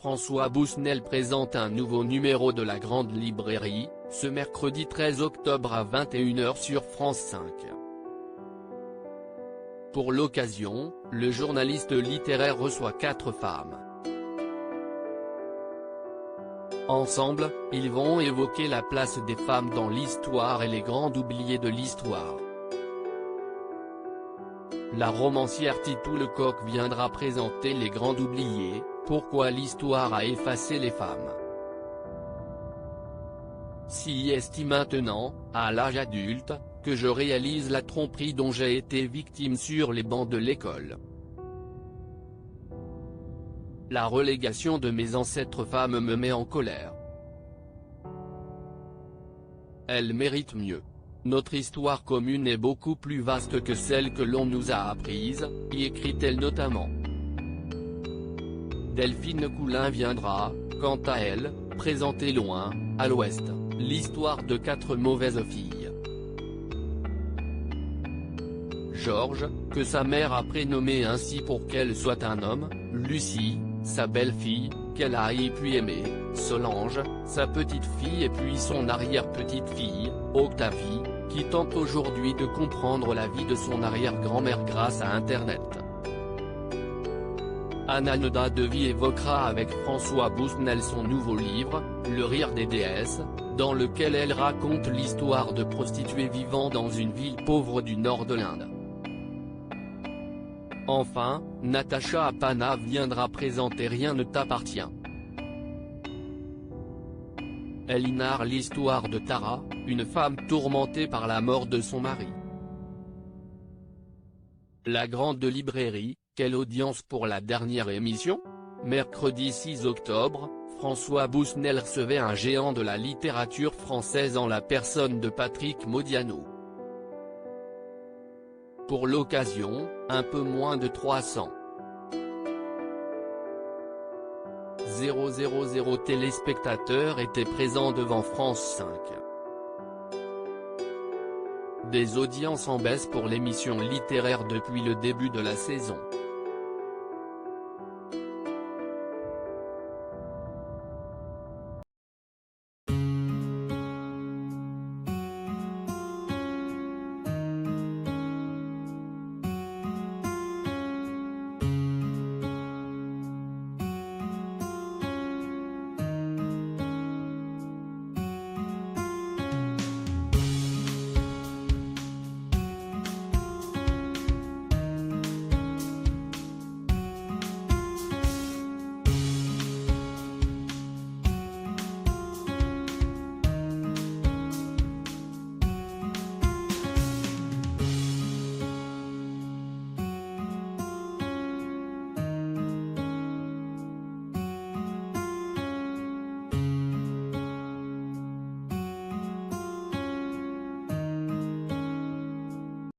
François Bousnel présente un nouveau numéro de la Grande Librairie, ce mercredi 13 octobre à 21 h sur France 5. Pour l'occasion, le journaliste littéraire reçoit 4 femmes. Ensemble, ils vont évoquer la place des femmes dans l'histoire et les grands oubliés de l'histoire. La romancière Titou Lecoq viendra présenter les grands oubliés, pourquoi l'histoire a effacé les femmes. Si est maintenant, à l'âge adulte, que je réalise la tromperie dont j'ai été victime sur les bancs de l'école. La relégation de mes ancêtres femmes me met en colère. Elles méritent mieux. Notre histoire commune est beaucoup plus vaste que celle que l'on nous a apprise, y écrit-elle notamment. Delphine Coulin viendra, quant à elle, présenter loin, à l'ouest, l'histoire de 4 mauvaises filles. Georges, que sa mère a prénommé ainsi pour qu'elle soit un homme, Lucie, sa belle-fille, qu'elle a puis aimée, Solange, sa petite-fille et puis son arrière-petite-fille, Octavie, qui tente aujourd'hui de comprendre la vie de son arrière-grand-mère grâce à Internet. Anna Noda Devy évoquera avec François Bousnel son nouveau livre, Le rire des déesses, dans lequel elle raconte l'histoire de prostituées vivant dans une ville pauvre du nord de l'Inde. Enfin, Natacha Apana viendra présenter Rien ne t'appartient. Elle y narre l'histoire de Tara, une femme tourmentée par la mort de son mari. La Grande Librairie, quelle audience pour la dernière émission? Mercredi 6 octobre, François Bousnel recevait un géant de la littérature française en la personne de Patrick Modiano. Pour l'occasion, un peu moins de 300 000 téléspectateurs étaient présents devant France 5. Des audiences en baisse pour l'émission littéraire depuis le début de la saison.